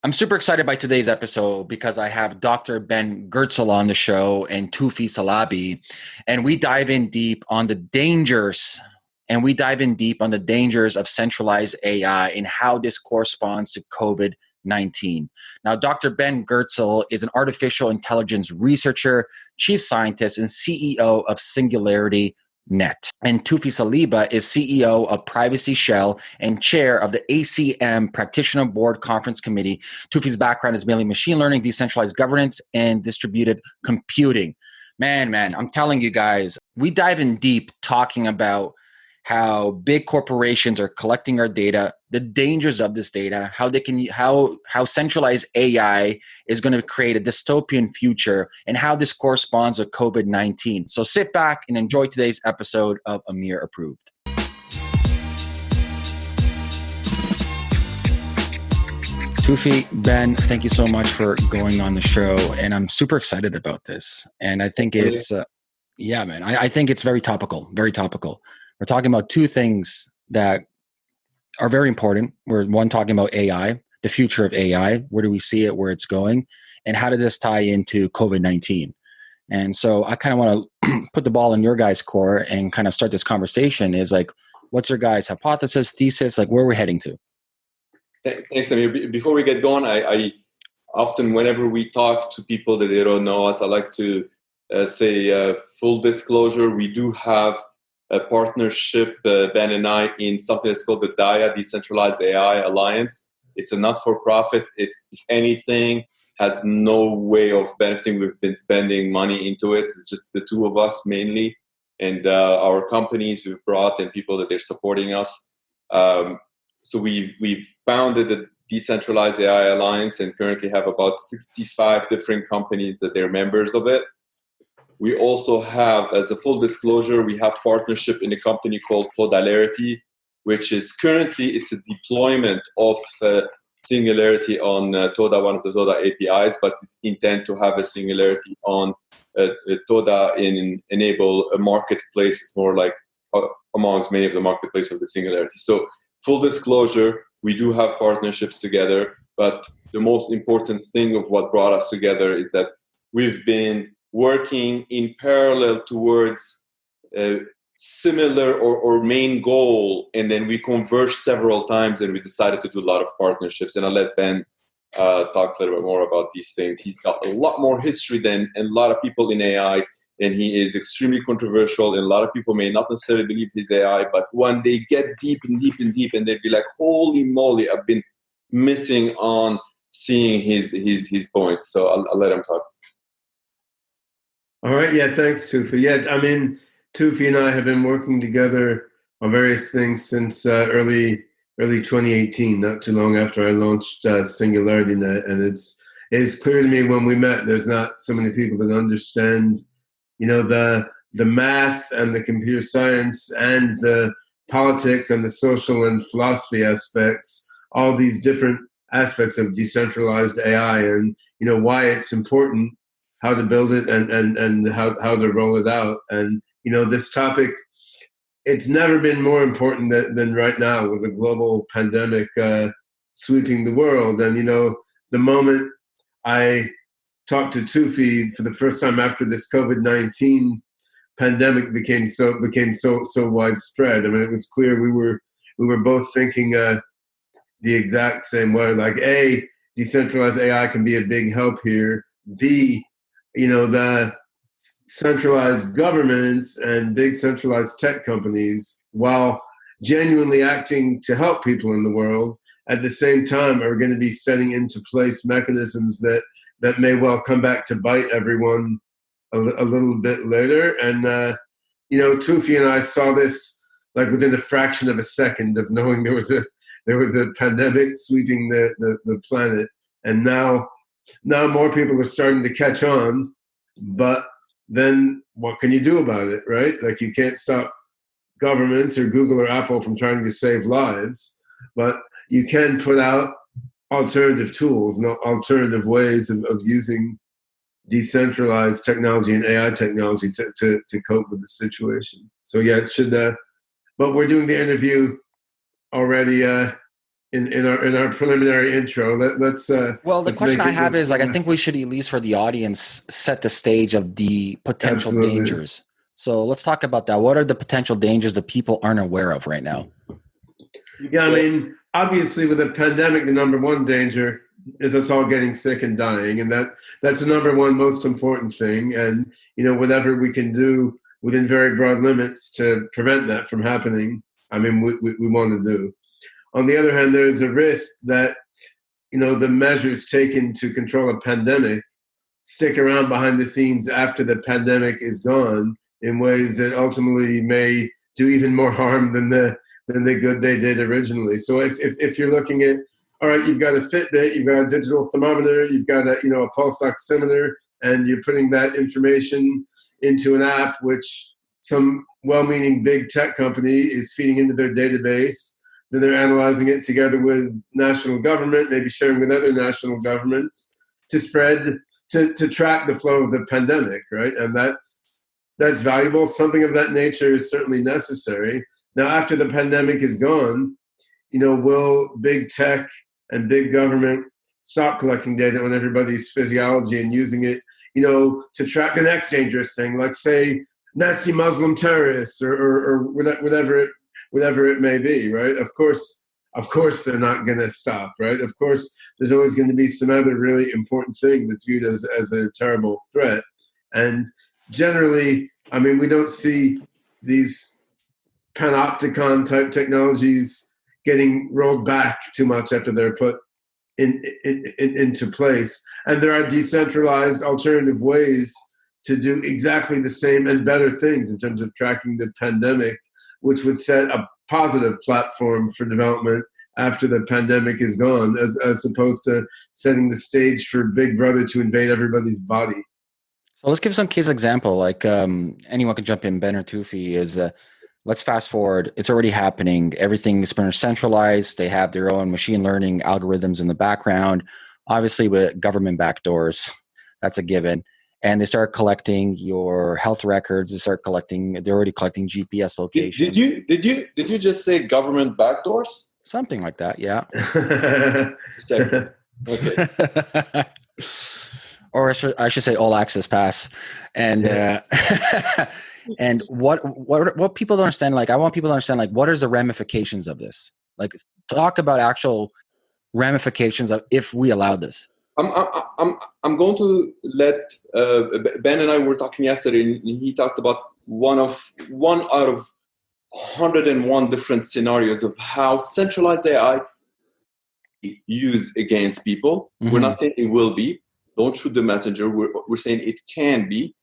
I'm super excited by today's episode because I have Dr. Ben Goertzel on the show and Toufi Saliba, and we dive in deep on the dangers of centralized AI and how this corresponds to COVID-19. Now, Dr. Ben Goertzel is an artificial intelligence researcher, chief scientist, and CEO of SingularityNET. And Toufi Saliba is CEO of Privacy Shell and chair of the ACM Practitioner Board Conference Committee. Toufi's background is mainly machine learning, decentralized governance, and distributed computing. Man, I'm telling you guys, we dive in deep talking about how big corporations are collecting our data, the dangers of this data, how centralized AI is going to create a dystopian future, and how this corresponds with COVID-19. So sit back and enjoy today's episode of Ameer Approved. Toufi, Ben, thank you so much for going on the show, and I'm super excited about this. And I think it's, I think it's very topical, very topical. We're talking about two things that are very important. We're talking about AI, the future of AI. Where do we see it, where it's going, and how does this tie into COVID-19? And so I kind of want to put the ball in your guys' court and kind of start this conversation is like, what's your guys' hypothesis, thesis, like where we're heading to? Thanks, Ameer. Before we get going, I often, whenever we talk to people that they don't know us, I like to say full disclosure, we do have a partnership, Ben and I, in something that's called the DIA, Decentralized AI Alliance. It's a not-for-profit. It's, if anything, has no way of benefiting. We've been spending money into it. It's just the two of us mainly, and our companies we've brought and people that they're supporting us. So we've founded the Decentralized AI Alliance and currently have about 65 different companies that they're members of it. We also have, as a full disclosure, we have partnership in a company called TODA, which is currently, it's a deployment of Singularity on TODA, one of the TODA APIs, but it's intent to have a Singularity on TODA and enable a marketplace. It's more like amongst many of the marketplace of the Singularity. So full disclosure, we do have partnerships together, but the most important thing of what brought us together is that we've been working in parallel towards a similar or main goal, and then we converged several times and we decided to do a lot of partnerships. And I'll let Ben talk a little bit more about these things. He's got a lot more history than a lot of people in AI, and he is extremely controversial, and a lot of people may not necessarily believe his AI, but when they get deep and they'd be like, holy moly, I've been missing on seeing his points. So I'll let him talk. All right. Yeah. Thanks, Toufi. Yeah. I mean, Toufi and I have been working together on various things since early 2018, not too long after I launched SingularityNET. And it's clear to me when we met, there's not so many people that understand, the math and the computer science and the politics and the social and philosophy aspects, all these different aspects of decentralized AI and, why it's important, how to build it and how to roll it out. And, this topic, it's never been more important than right now with the global pandemic sweeping the world. And, the moment I talked to Toufi for the first time after this COVID-19 pandemic became so widespread. I mean, it was clear we were both thinking the exact same way, like A, decentralized AI can be a big help here. B, the centralized governments and big centralized tech companies, while genuinely acting to help people in the world, at the same time are going to be setting into place mechanisms that may well come back to bite everyone a little bit later. And, Toufi and I saw this like within a fraction of a second of knowing there was a pandemic sweeping the planet. And now more people are starting to catch on, but then what can you do about it, right? Like you can't stop governments or Google or Apple from trying to save lives, but you can put out alternative tools, alternative ways of using decentralized technology and AI technology to cope with the situation. So yeah, it should, but we're doing the interview already in our preliminary intro. Let's well, the let's question make I it, have let's, is like, I think we should, at least for the audience, set the stage of the potential absolutely. dangers. So let's talk about that. What are the potential dangers that people aren't aware of right now? Yeah, I mean, obviously with a pandemic, the number one danger is us all getting sick and dying, and that's the number one most important thing. And whatever we can do within very broad limits to prevent that from happening, I mean, we want to do. On the other hand, there's a risk that the measures taken to control a pandemic stick around behind the scenes after the pandemic is gone in ways that ultimately may do even more harm than the good they did originally. So if you're looking at, all right, you've got a Fitbit, you've got a digital thermometer, you've got a pulse oximeter, and you're putting that information into an app which some well-meaning big tech company is feeding into their database. Then they're analyzing it together with national government, maybe sharing with other national governments to spread, to track the flow of the pandemic, right? And that's valuable. Something of that nature is certainly necessary. Now, after the pandemic is gone, will big tech and big government stop collecting data on everybody's physiology and using it, to track the next dangerous thing, like say nasty Muslim terrorists or whatever it may be, right? Of course they're not going to stop, right? Of course, there's always going to be some other really important thing that's viewed as a terrible threat. And generally, I mean, we don't see these panopticon type technologies getting rolled back too much after they're put into place. And there are decentralized alternative ways to do exactly the same and better things in terms of tracking the pandemic, which would set a positive platform for development after the pandemic is gone, as opposed to setting the stage for Big Brother to invade everybody's body. So let's give some case example. Like anyone can jump in, Ben or Toufi, is let's fast forward. It's already happening. Everything is centralized. They have their own machine learning algorithms in the background, obviously with government backdoors. That's a given. And they start collecting your health records. They're already collecting GPS locations. Did you just say government backdoors? Something like that, yeah. Okay. Or I should say all access pass. And and what people don't understand, like I want people to understand, like what is the ramifications of this? Like talk about actual ramifications of if we allow this. I'm going to let Ben and I were talking yesterday, and he talked about one out of 101 different scenarios of how centralized AI used against people. Mm-hmm. We're not saying it will be. Don't shoot the messenger. We're saying it can be.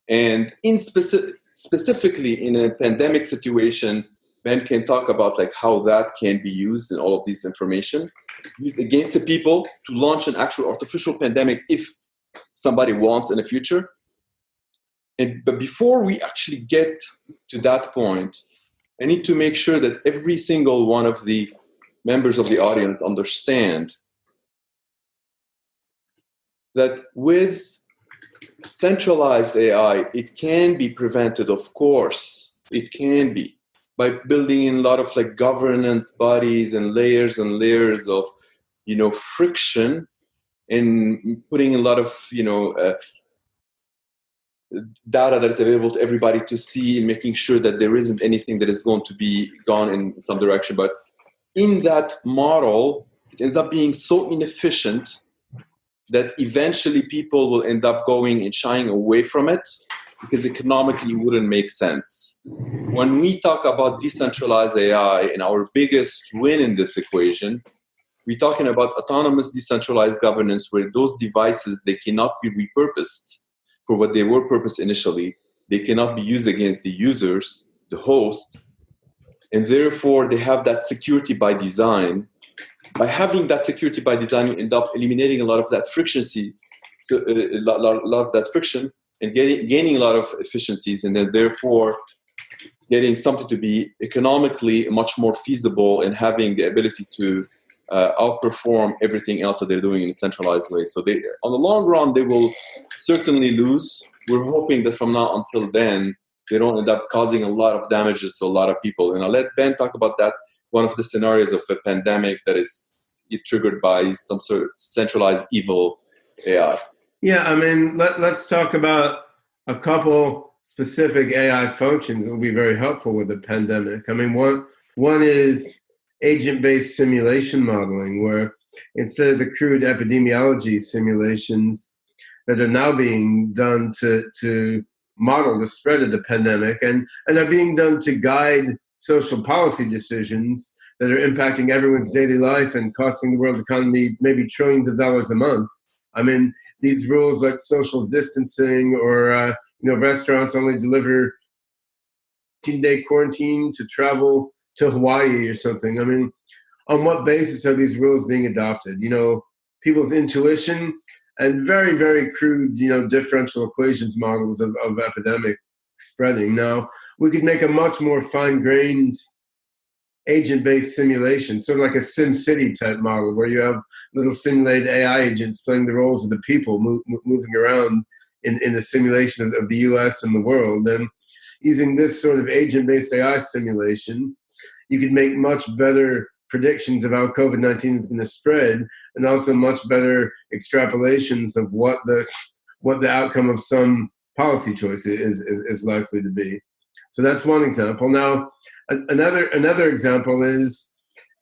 And specifically in a pandemic situation, Ben can talk about like how that can be used in all of this information against the people to launch an actual artificial pandemic if somebody wants in the future. But before we actually get to that point, I need to make sure that every single one of the members of the audience understand that with centralized AI, it can be prevented, of course. It can be, by building in a lot of like governance bodies and layers of, friction, and putting a lot of, data that is available to everybody to see, and making sure that there isn't anything that is going to be gone in some direction. But in that model, it ends up being so inefficient that eventually people will end up going and shying away from it because economically it wouldn't make sense. When we talk about decentralized AI and our biggest win in this equation, we're talking about autonomous decentralized governance, where those devices, they cannot be repurposed for what they were purposed initially. They cannot be used against the users, the host, and therefore they have that security by design. By having that security by design, you end up eliminating a lot of that friction, and gaining a lot of efficiencies, and then therefore getting something to be economically much more feasible and having the ability to outperform everything else that they're doing in a centralized way. So they, on the long run, they will certainly lose. We're hoping that from now until then, they don't end up causing a lot of damages to a lot of people. And I'll let Ben talk about that one of the scenarios of a pandemic that is triggered by some sort of centralized evil AI. Yeah, I mean, let's talk about a couple specific AI functions that will be very helpful with the pandemic. I mean, one is agent-based simulation modeling, where instead of the crude epidemiology simulations that are now being done to model the spread of the pandemic and are being done to guide social policy decisions that are impacting everyone's daily life and costing the world economy maybe trillions of dollars a month. I mean, these rules like social distancing or restaurants only deliver 10-day quarantine to travel to Hawaii or something. I mean, on what basis are these rules being adopted? People's intuition and very, very crude, differential equations models of epidemic spreading. Now, we could make a much more fine-grained agent-based simulation, sort of like a SimCity type model, where you have little simulated AI agents playing the roles of the people moving around in the simulation of the US and the world. And using this sort of agent-based AI simulation, you could make much better predictions of how COVID-19 is going to spread, and also much better extrapolations of what the outcome of some policy choice is likely to be. So that's one example. Now, another example is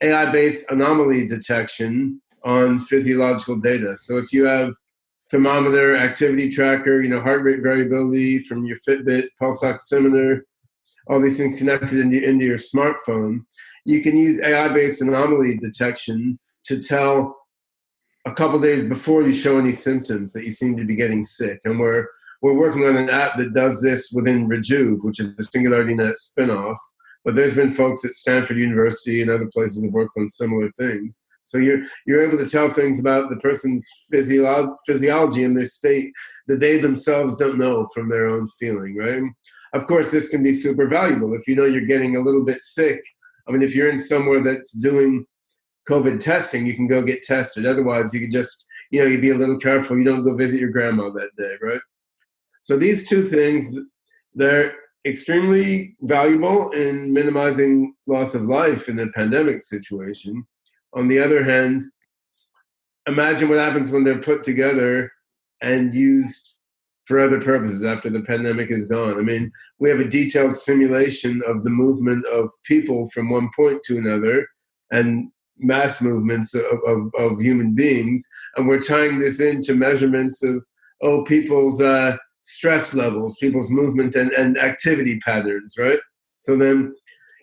AI-based anomaly detection on physiological data. So if you have thermometer, activity tracker, heart rate variability from your Fitbit, pulse oximeter, all these things connected into your smartphone, you can use AI-based anomaly detection to tell a couple days before you show any symptoms that you seem to be getting sick. And we're working on an app that does this within Rejuve, which is the SingularityNET spinoff. But there's been folks at Stanford University and other places that have worked on similar things. So you're able to tell things about the person's physiology and their state that they themselves don't know from their own feeling, right? Of course, this can be super valuable. If you're getting a little bit sick, I mean, if you're in somewhere that's doing COVID testing, you can go get tested. Otherwise, you could just, you be a little careful. You don't go visit your grandma that day, right? So these two things, they're extremely valuable in minimizing loss of life in a pandemic situation. On the other hand, imagine what happens when they're put together and used for other purposes after the pandemic is gone. I mean, we have a detailed simulation of the movement of people from one point to another and mass movements of human beings. And we're tying this into measurements of people's stress levels, people's movement and activity patterns, right? So then,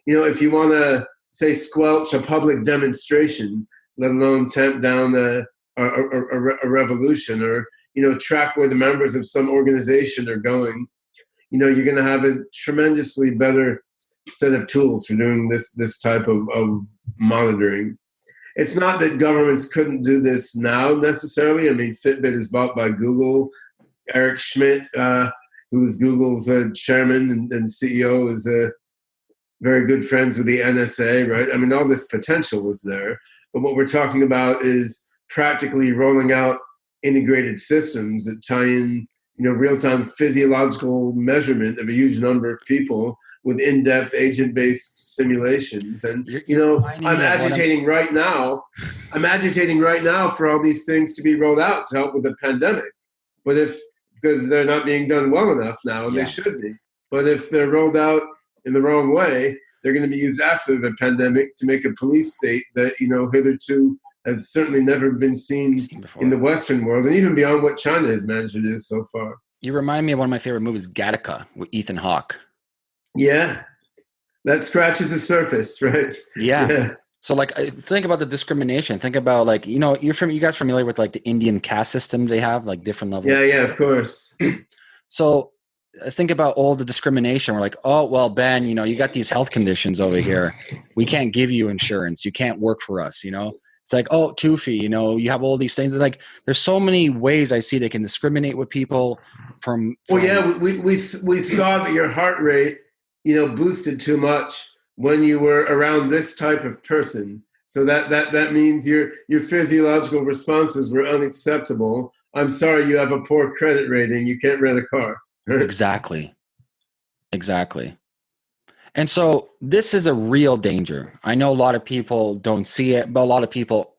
if you want to, say, squelch a public demonstration, let alone tamp down a revolution, or track where the members of some organization are going, you're going to have a tremendously better set of tools for doing this type of monitoring. It's not that governments couldn't do this now necessarily. I mean, Fitbit is bought by Google. Eric Schmidt, who is Google's chairman and CEO, is very good friends with the NSA, right? I mean, all this potential was there. But what we're talking about is practically rolling out integrated systems that tie in, real-time physiological measurement of a huge number of people with in-depth agent-based simulations. And, I'm agitating right now for all these things to be rolled out to help with the pandemic. But because they're not being done well enough now, and they should be. But if they're rolled out in the wrong way, they're going to be used after the pandemic to make a police state that, hitherto has certainly never been seen in the Western world, and even beyond what China has managed to do so far. You remind me of one of my favorite movies, Gattaca, with Ethan Hawke. Yeah, that scratches the surface, right? Yeah. So, think about the discrimination. Think about, you guys familiar with, the Indian caste system they have, different levels? Yeah, of course. So, think about all the discrimination. We're like, oh, well, Ben, you got these health conditions over here. We can't give you insurance. You can't work for us, It's like, oh, Toufi, you have all these things. There's so many ways I see they can discriminate with people from Well, yeah, we saw that your heart rate, boosted too much when you were around this type of person. So that means your physiological responses were unacceptable. I'm sorry, you have a poor credit rating. You can't rent a car. Exactly. And so this is a real danger. I know a lot of people don't see it, but a lot of people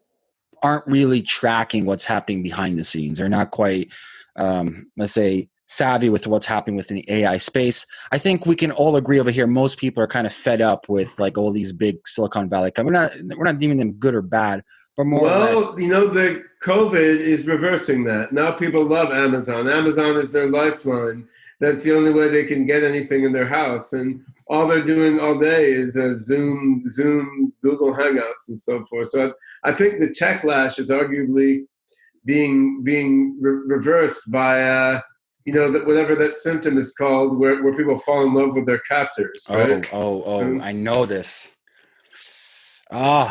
aren't really tracking what's happening behind the scenes. They're not quite, let's say, savvy with what's happening within the AI space. I think we can all agree over here. Most people are kind of fed up with like all these big Silicon Valley companies. We're not deeming them good or bad, but more or less. You know, the COVID is reversing that. Now people love Amazon. Amazon is their lifeline. That's the only way they can get anything in their house. And all they're doing all day is Zoom, Google Hangouts, and so forth. So I think the techlash is arguably being reversed by whatever that symptom is called, where people fall in love with their captors. Right? I know this. It'll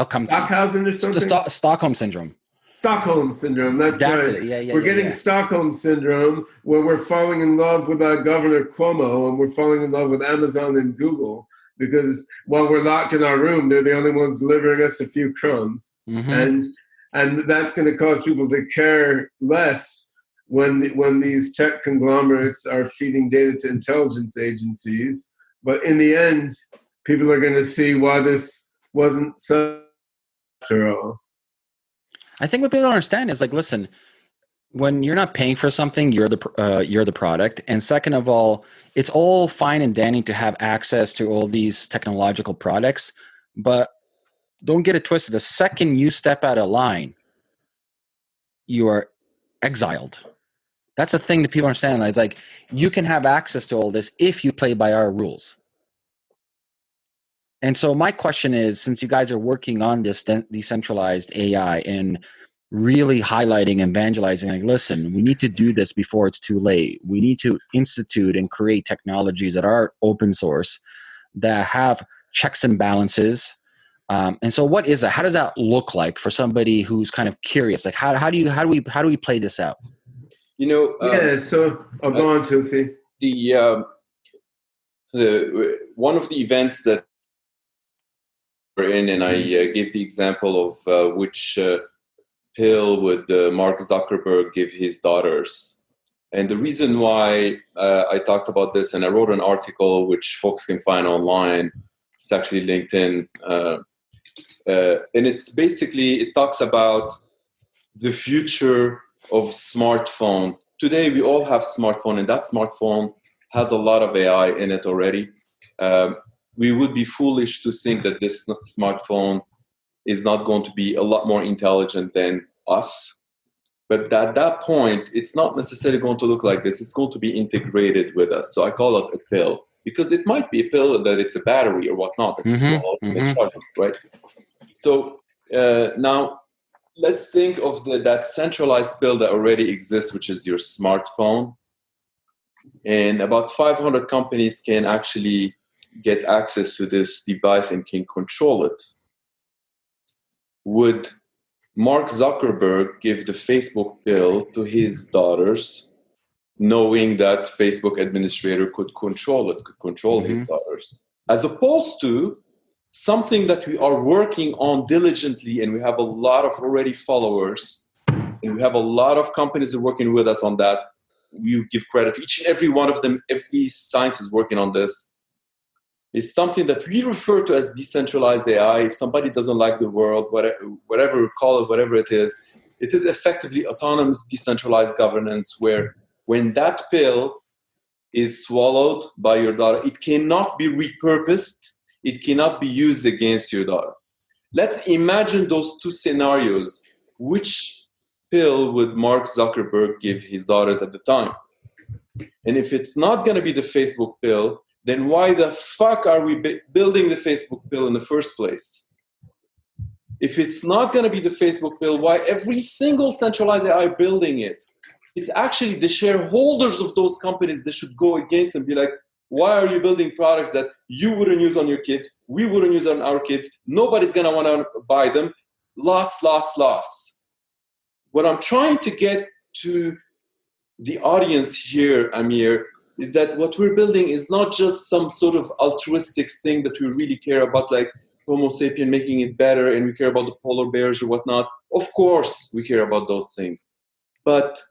come Stockhausen or something. Stockholm Syndrome. Stockholm Syndrome, that's right. It. Yeah, we're getting Stockholm Syndrome, where we're falling in love with our Governor Cuomo, and we're falling in love with Amazon and Google, because while we're locked in our room, they're the only ones delivering us a few crumbs. Mm-hmm. And that's going to cause people to care less when these tech conglomerates are feeding data to intelligence agencies. But in the end, people are going to see why this wasn't so after all. I think what people don't understand is, like, listen, when you're not paying for something, you're the product. And second of all, it's all fine and dandy to have access to all these technological products, but don't get it twisted. The second you step out of line, you are exiled. That's the thing that people understand. It's like, you can have access to all this if you play by our rules. And so my question is, since you guys are working on this decentralized AI and really highlighting and evangelizing, like, listen, we need to do this before it's too late. We need to institute and create technologies that are open source, that have checks and balances. And so what is that? How does that look like for somebody who's kind of curious? Like, how do we play this out? So go on, Toufi. The one of the events that we're in, and I gave the example of which pill would Mark Zuckerberg give his daughters. And the reason why I talked about this, and I wrote an article which folks can find online, it's actually LinkedIn, and it's basically, it talks about the future of smartphone. Today we all have smartphone, and that smartphone has a lot of AI in it already. We would be foolish to think that this smartphone is not going to be a lot more intelligent than us. But at that point, it's not necessarily going to look like this. It's going to be integrated with us. So I call it a pill, because it might be a pill that it's a battery or whatnot that you swallow and it charges, right? So now let's think of that centralized pill that already exists, which is your smartphone. And about 500 companies can actually get access to this device and can control it. Would Mark Zuckerberg give the Facebook pill to his daughters, knowing that Facebook administrator could control it, could control his daughters? As opposed to something that we are working on diligently, and we have a lot of already followers, and we have a lot of companies that are working with us on that. We give credit to each and every one of them. Every scientist working on this is something that we refer to as decentralized AI. If somebody doesn't like the word, whatever call it, whatever it is effectively autonomous decentralized governance, where when that pill is swallowed by your daughter, it cannot be repurposed. It cannot be used against your daughter. Let's imagine those two scenarios. Which pill would Mark Zuckerberg give his daughters at the time? And if it's not going to be the Facebook pill, then why the fuck are we building the Facebook pill in the first place? If it's not going to be the Facebook pill, why every single centralized AI building it? It's actually the shareholders of those companies that should go against and be like, why are you building products that you wouldn't use on your kids? We wouldn't use on our kids. Nobody's going to want to buy them. Loss. What I'm trying to get to the audience here, Ameer, is that what we're building is not just some sort of altruistic thing that we really care about, like Homo sapien making it better, and we care about the polar bears or whatnot. Of course, we care about those things. But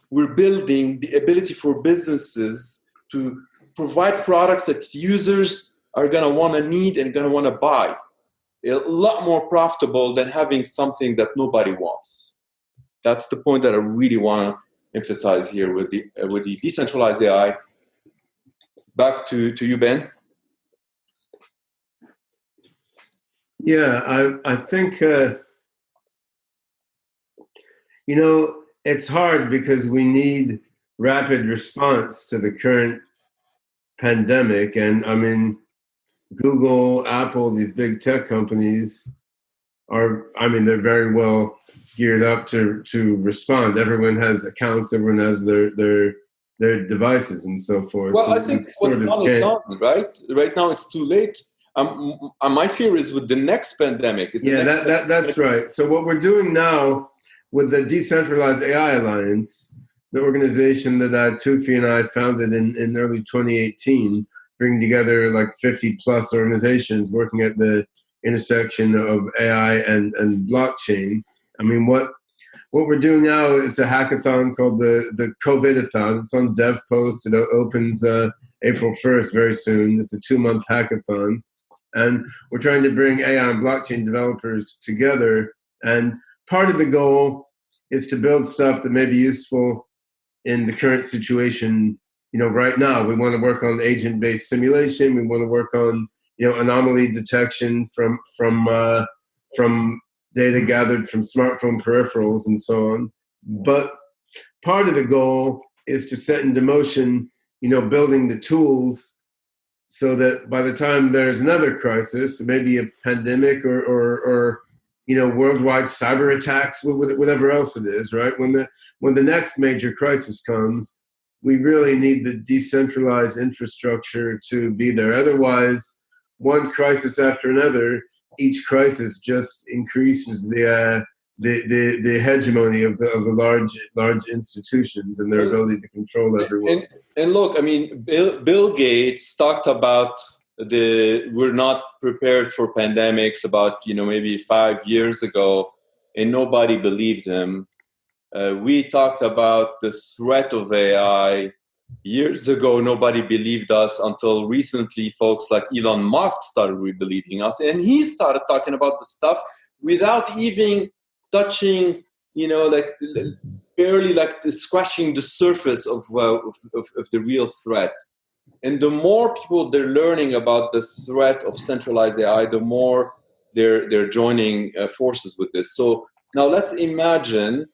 we're building the ability for businesses to provide products that users are going to want to need and going to want to buy. A lot more profitable than having something that nobody wants. That's the point that I really want to emphasize here with the decentralized AI. Back to you, Ben. Yeah, I think, it's hard because we need rapid response to the current pandemic. And I mean, Google, Apple, these big tech companies they're very well geared up to respond. Everyone has accounts, everyone has their devices and so forth. Well, so I think what done is done, right? Right now it's too late. My fear is with the next pandemic. That's right. So what we're doing now with the Decentralized AI Alliance, the organization that Toufi and I founded in early 2018, bringing together like 50 plus organizations working at the intersection of AI and blockchain. I mean, what we're doing now is a hackathon called the COVID-athon. It's on DevPost. It opens April 1st, very soon. It's a 2-month hackathon. And we're trying to bring AI and blockchain developers together. And part of the goal is to build stuff that may be useful in the current situation. Right now, we want to work on agent-based simulation. We want to work on, anomaly detection from data gathered from smartphone peripherals and so on. But part of the goal is to set into motion, building the tools so that by the time there's another crisis, maybe a pandemic or worldwide cyber attacks, whatever else it is, right? When the next major crisis comes, we really need the decentralized infrastructure to be there. Otherwise, one crisis after another, each crisis just increases the hegemony of the large institutions and their ability to control everyone. And look, I mean, Bill Gates talked about we're not prepared for pandemics about maybe 5 years ago, and nobody believed him. We talked about the threat of AI years ago. Nobody believed us until recently. Folks like Elon Musk started believing us, and he started talking about the stuff without even touching, barely scratching the surface of the real threat. And the more people they're learning about the threat of centralized AI, the more they're joining forces with this. So now let's imagine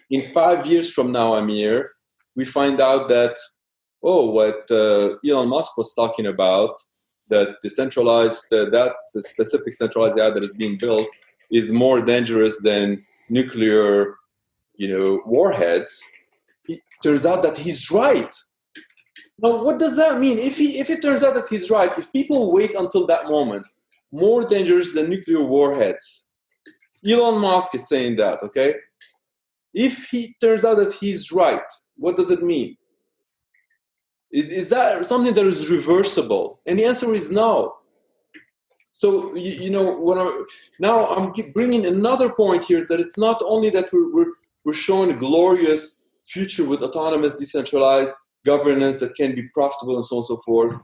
in 5 years from now, Ameer, we find out that, what Elon Musk was talking about, that that specific centralized AI that is being built is more dangerous than nuclear, warheads. It turns out that he's right. Now, what does that mean? If it turns out that he's right, if people wait until that moment, more dangerous than nuclear warheads. Elon Musk is saying that, okay? If he turns out that he's right, what does it mean? Is that something that is reversible? And the answer is no. So, now I'm bringing another point here, that it's not only that we're showing a glorious future with autonomous, decentralized governance that can be profitable and so on and so forth.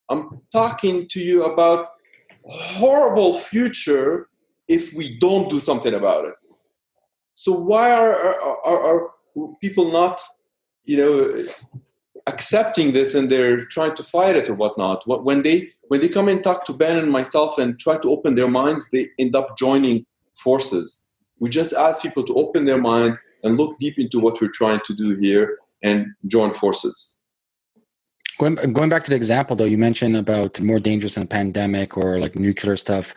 I'm talking to you about a horrible future if we don't do something about it. So why are people not, accepting this, and they're trying to fight it or whatnot? When they come and talk to Ben and myself and try to open their minds, they end up joining forces. We just ask people to open their mind and look deep into what we're trying to do here and join forces. Going back to the example, though, you mentioned about more dangerous than a pandemic or like nuclear stuff.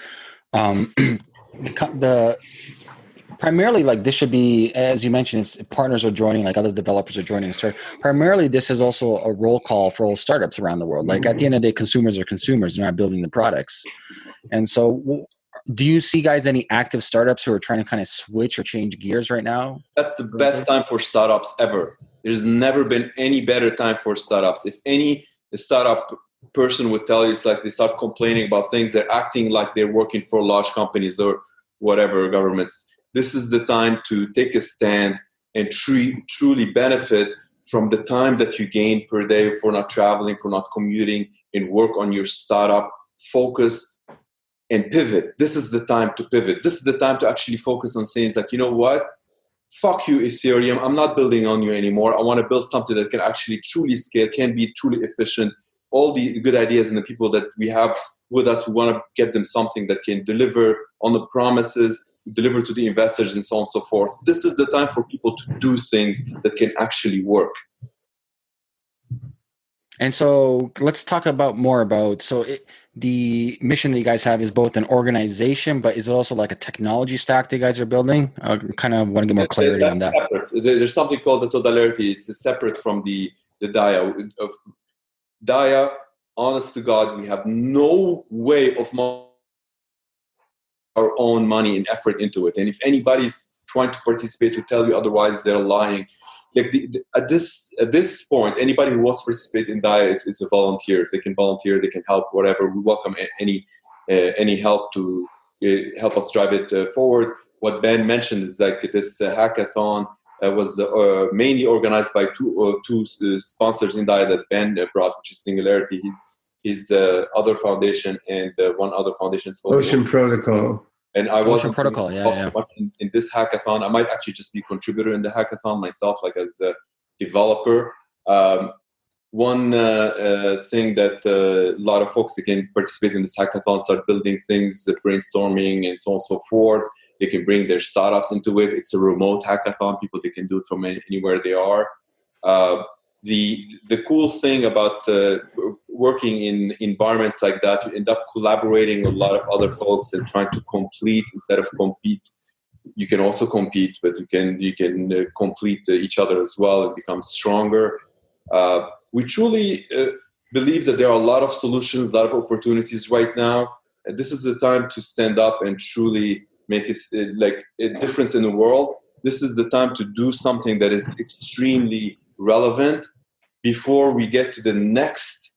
Primarily, this should be, as you mentioned, it's partners are joining, other developers are joining. So primarily, this is also a roll call for all startups around the world. At the end of the day, consumers are consumers; they're not building the products. And so, do you see, guys, any active startups who are trying to kind of switch or change gears right now? That's the best time for startups ever. There's never been any better time for startups. If any startup person would tell you, it's like they start complaining about things, they're acting like they're working for large companies or whatever, governments. This is the time to take a stand and truly benefit from the time that you gain per day for not traveling, for not commuting, and work on your startup, focus and pivot. This is the time to pivot. This is the time to actually focus on saying like, you know what? Fuck you, Ethereum. I'm not building on you anymore. I want to build something that can actually truly scale, can be truly efficient. All the good ideas and the people that we have with us, we want to get them something that can deliver on the promises, deliver to the investors, and so on and so forth. This is the time for people to do things that can actually work. And so let's talk about more about, the mission that you guys have is both an organization, but is it also like a technology stack that you guys are building? I kind of want to get more clarity on that. Separate. There's something called the TODA. It's separate from the DIA. DIA, honest to God, we have no way of our own money and effort into it. And if anybody's trying to participate to tell you otherwise, they're lying. Like at this point, anybody who wants to participate in DIA is a volunteer. They can volunteer, they can help, whatever. We welcome any help to help us drive it forward. What Ben mentioned is like this hackathon was mainly organized by two sponsors in DIA that Ben brought, which is Singularity, his other foundation, and one other foundation. Ocean Protocol. And I wasn't Protocol, much in this hackathon. I might actually just be a contributor in the hackathon myself, like as a developer. One thing that a lot of folks that can participate in this hackathon, start building things, brainstorming, and so on and so forth. They can bring their startups into it. It's a remote hackathon. People, they can do it from anywhere they are. The cool thing about working in environments like that, you end up collaborating with a lot of other folks and trying to complete instead of compete. You can also compete, but you can complete each other as well and become stronger. We truly believe that there are a lot of solutions, a lot of opportunities right now. And this is the time to stand up and truly make a difference in the world. This is the time to do something that is extremely relevant before we get to the next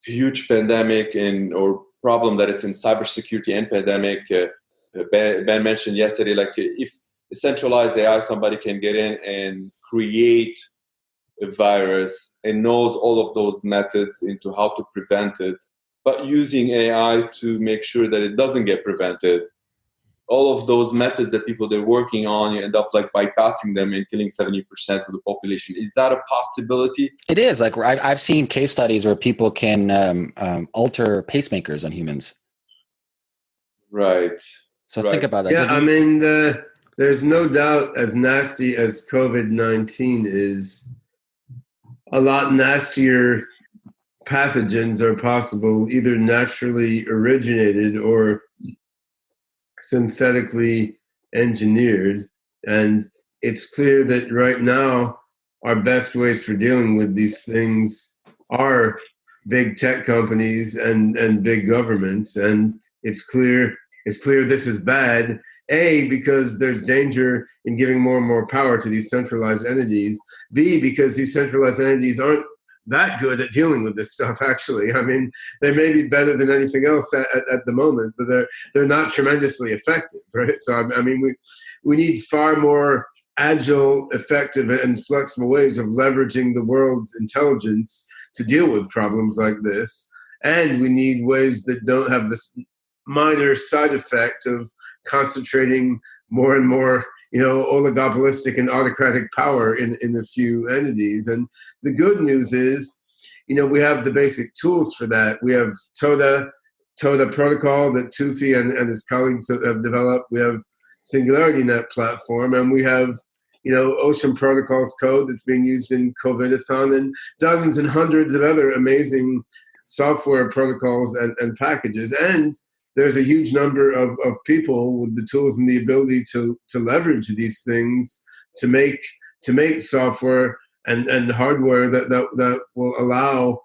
huge pandemic or problem that it's in cybersecurity and pandemic. Ben mentioned yesterday, like if centralized AI, somebody can get in and create a virus and knows all of those methods into how to prevent it, but using AI to make sure that it doesn't get prevented. All of those methods that people they're working on, you end up like bypassing them and killing 70% of the population. Is that a possibility? It is. Like I've seen case studies where people can alter pacemakers on humans. Right. So think about that. Yeah, I mean, there's no doubt, as nasty as COVID-19 is, a lot nastier pathogens are possible, either naturally originated or synthetically engineered. And it's clear that right now our best ways for dealing with these things are big tech companies and big governments. And it's clear this is bad, A, because there's danger in giving more and more power to these centralized entities, B, because these centralized entities aren't that good at dealing with this stuff, actually. I mean, they may be better than anything else at the moment, but they're not tremendously effective, right? So, I mean, we need far more agile, effective, and flexible ways of leveraging the world's intelligence to deal with problems like this. And we need ways that don't have this minor side effect of concentrating more and more oligopolistic and autocratic power in a few entities. And the good news is, we have the basic tools for that. We have TODA protocol that Toufi and his colleagues have developed. We have SingularityNET platform, and we have, Ocean Protocols code that's being used in COVIDathon, and dozens and hundreds of other amazing software protocols and packages. And there's a huge number of people with the tools and the ability to leverage these things to make software and hardware that will allow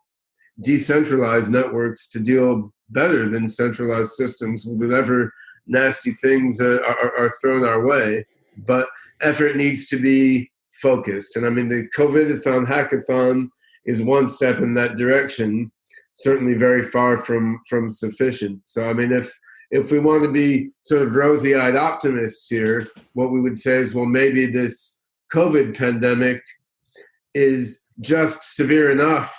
decentralized networks to deal better than centralized systems with whatever nasty things are thrown our way. But effort needs to be focused. And I mean, the COVIDathon hackathon is one step in that direction, certainly very far from sufficient. So, I mean, if we want to be sort of rosy-eyed optimists here, what we would say is, well, maybe this COVID pandemic is just severe enough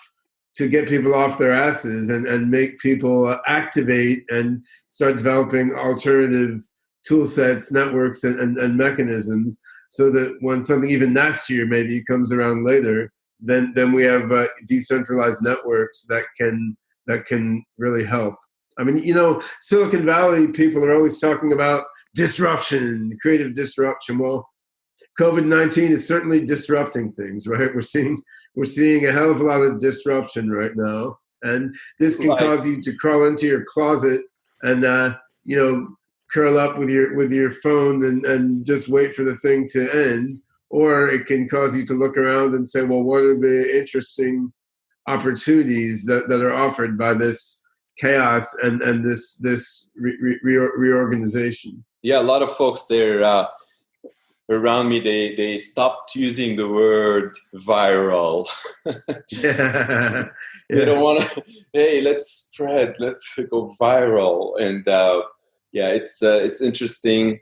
to get people off their asses and make people activate and start developing alternative tool sets, networks, and mechanisms, so that when something even nastier maybe comes around later, then we have decentralized networks that can really help. I mean, Silicon Valley people are always talking about disruption, creative disruption. Well, COVID-19 is certainly disrupting things, right? We're seeing a hell of a lot of disruption right now, and this can cause you to crawl into your closet and curl up with your phone and just wait for the thing to end, or it can cause you to look around and say, well, what are the interesting opportunities that are offered by this chaos and this reorganization? Yeah, a lot of folks there around me, they stopped using the word viral. Yeah. They don't want to, hey, let's spread, let's go viral. And it's interesting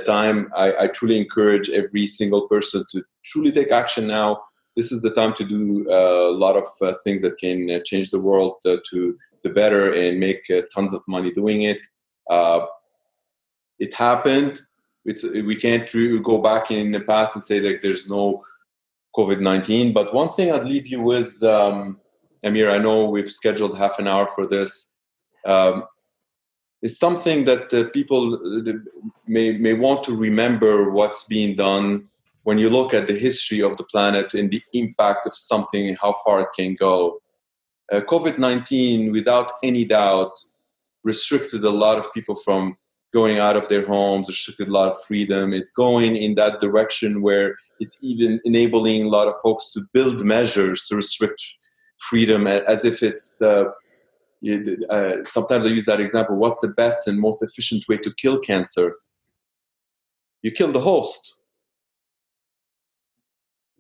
time. I truly encourage every single person to truly take action now. This is the time to do a lot of things that can change the world to the better and make tons of money doing it. It happened. We can't go back in the past and say like there's no COVID-19. But one thing I'd leave you with, Ameer, I know we've scheduled half an hour for this. It's something that people may want to remember what's being done when you look at the history of the planet and the impact of something, how far it can go. COVID-19, without any doubt, restricted a lot of people from going out of their homes, restricted a lot of freedom. It's going in that direction where it's even enabling a lot of folks to build measures to restrict freedom as if it's, sometimes I use that example, what's the best and most efficient way to kill cancer? You kill the host.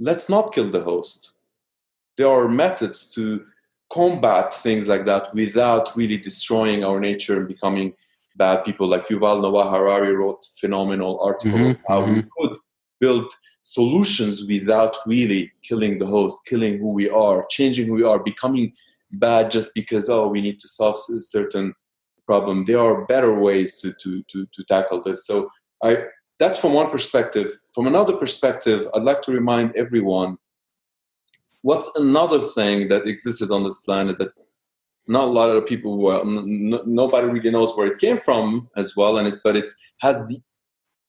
Let's not kill the host. There are methods to combat things like that without really destroying our nature and becoming bad people. Like Yuval Noah Harari wrote a phenomenal article of how we could build solutions without really killing the host, killing who we are, changing who we are, becoming bad just because, we need to solve a certain problem. There are better ways to tackle this. So that's from one perspective. From another perspective, I'd like to remind everyone what's another thing that existed on this planet that not a lot of people, nobody really knows where it came from as well, but it has the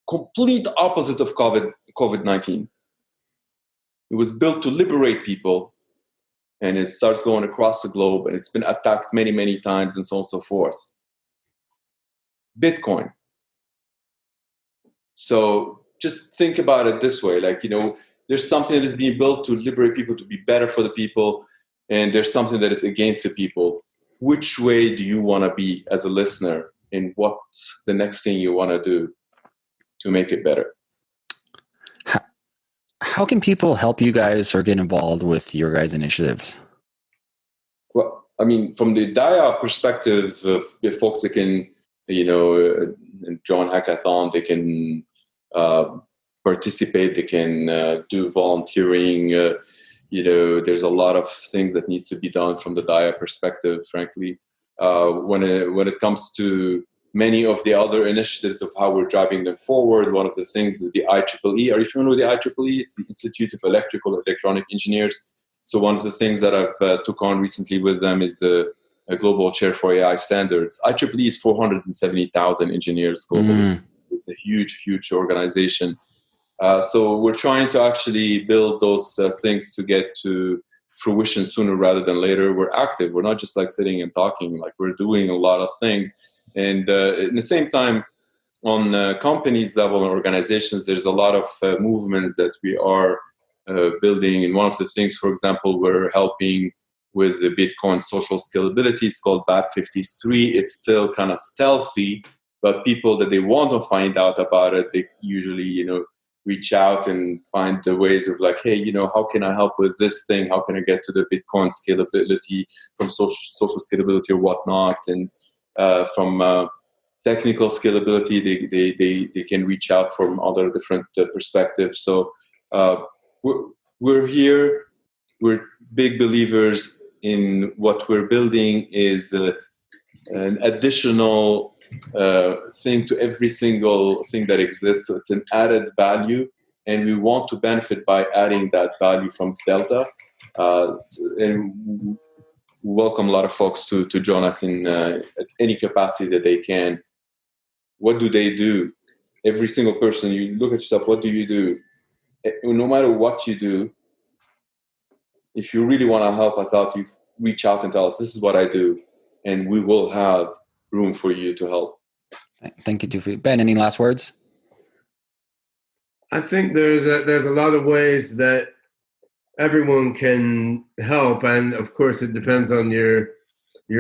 complete opposite of COVID-19. It was built to liberate people, and it starts going across the globe, and it's been attacked many, many times, and so on and so forth. Bitcoin. So just think about it this way, there's something that is being built to liberate people, to be better for the people, and there's something that is against the people. Which way do you want to be as a listener, and what's the next thing you want to do to make it better? How can people help you guys or get involved with your guys' initiatives? Well, I mean, from the DIA perspective, if folks that can, join Hackathon, they can participate, they can do volunteering. There's a lot of things that needs to be done from the DIA perspective, frankly. When it comes to many of the other initiatives of how we're driving them forward, one of the things is the IEEE. Are you familiar with the IEEE? It's the Institute of Electrical and Electronic Engineers. So one of the things that I've took on recently with them is the Global Chair for AI Standards. IEEE is 470,000 engineers globally. It's a huge, huge organization. So we're trying to actually build those things to get to fruition sooner rather than later. We're active. We're not just sitting and talking. We're doing a lot of things. And at the same time, on companies level and organizations, there's a lot of movements that we are building. And one of the things, for example, we're helping with the Bitcoin social scalability. It's called BAP53. It's still kind of stealthy, but people that they want to find out about it, they usually, reach out and find the ways of hey, how can I help with this thing? How can I get to the Bitcoin scalability from social scalability or whatnot? And from technical scalability, they can reach out from other different perspectives. So we're here we're big believers in what we're building is an additional thing to every single thing that exists. So it's an added value, and we want to benefit by adding that value from Delta. And welcome a lot of folks to join us in any capacity that they can. What do they do? Every single person, you look at yourself, what do you do? No matter what you do, if you really want to help us out, you reach out and tell us, this is what I do, and we will have room for you to help. Thank you, Toufi. Ben, any last words? I think there's a lot of ways that everyone can help, and of course it depends on your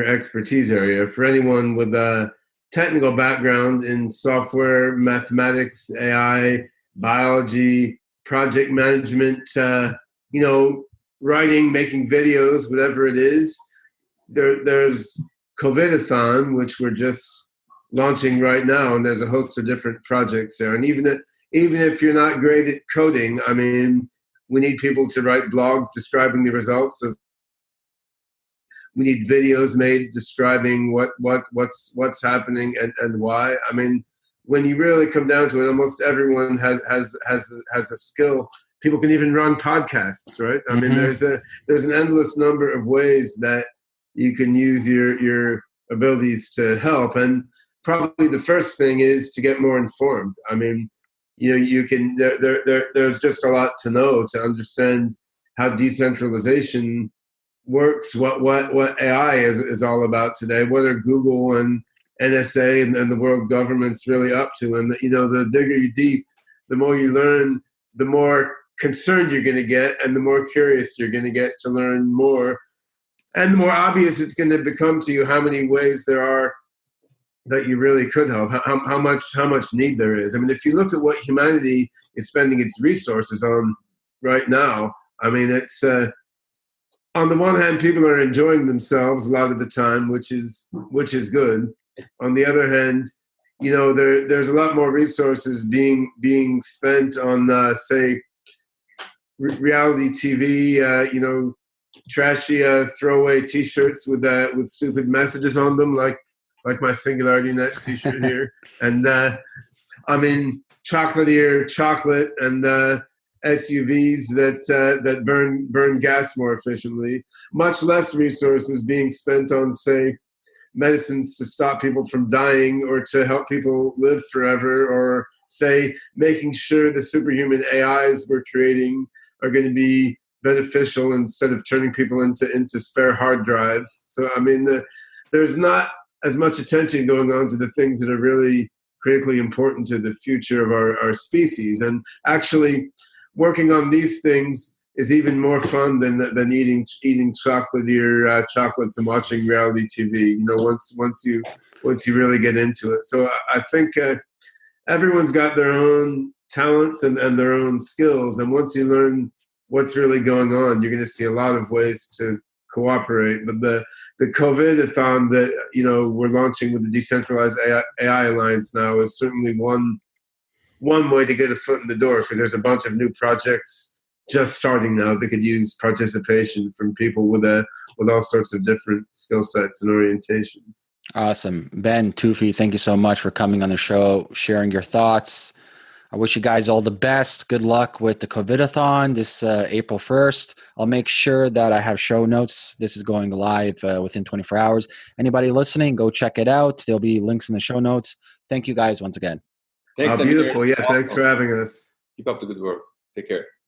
expertise area. For anyone with a technical background in software, mathematics, AI, biology, project management, writing, making videos, whatever it is, there's COVIDathon, which we're just launching right now, and there's a host of different projects there. And even if you're not great at coding, I mean, we need people to write blogs describing the results of. We need videos made describing what's happening and why. I mean, when you really come down to it, almost everyone has a skill. People can even run podcasts, right? I mean, there's an endless number of ways that you can use your abilities to help. And probably the first thing is to get more informed. I mean, you can there's just a lot to know to understand how decentralization works, what AI is all about today, what are Google and NSA and the world government's really up to. And the digger you deep, the more you learn, the more concerned you're going to get, and the more curious you're going to get to learn more, and the more obvious it's going to become to you how many ways there are that you really could help, how much need there is. I mean, if you look at what humanity is spending its resources on right now, I mean, it's on the one hand, people are enjoying themselves a lot of the time, which is good. On the other hand, there's a lot more resources being spent on say reality TV, trashy throwaway T-shirts with stupid messages on them, like my SingularityNET T-shirt here, and I mean chocolatier chocolate and SUVs that burn gas more efficiently. Much less resources being spent on, say, medicines to stop people from dying or to help people live forever, or say making sure the superhuman AIs we're creating are going to be beneficial instead of turning people into spare hard drives. So I mean, there's not as much attention going on to the things that are really critically important to the future of our species. And actually, working on these things is even more fun than eating chocolatier chocolates and watching reality TV. Once you really get into it. So I think everyone's got their own talents and their own skills, and once you learn what's really going on, you're going to see a lot of ways to cooperate. But the COVIDathon that we're launching with the Decentralized AI Alliance now is certainly one way to get a foot in the door, because there's a bunch of new projects just starting now that could use participation from people with all sorts of different skill sets and orientations. Awesome. Ben, Toufi, thank you so much for coming on the show, sharing your thoughts. I wish you guys all the best. Good luck with the COVIDathon this April 1st. I'll make sure that I have show notes. This is going live within 24 hours. Anybody listening, go check it out. There'll be links in the show notes. Thank you guys once again. Thanks, beautiful. Ameer. Yeah, thanks for having us. Keep up the good work. Take care.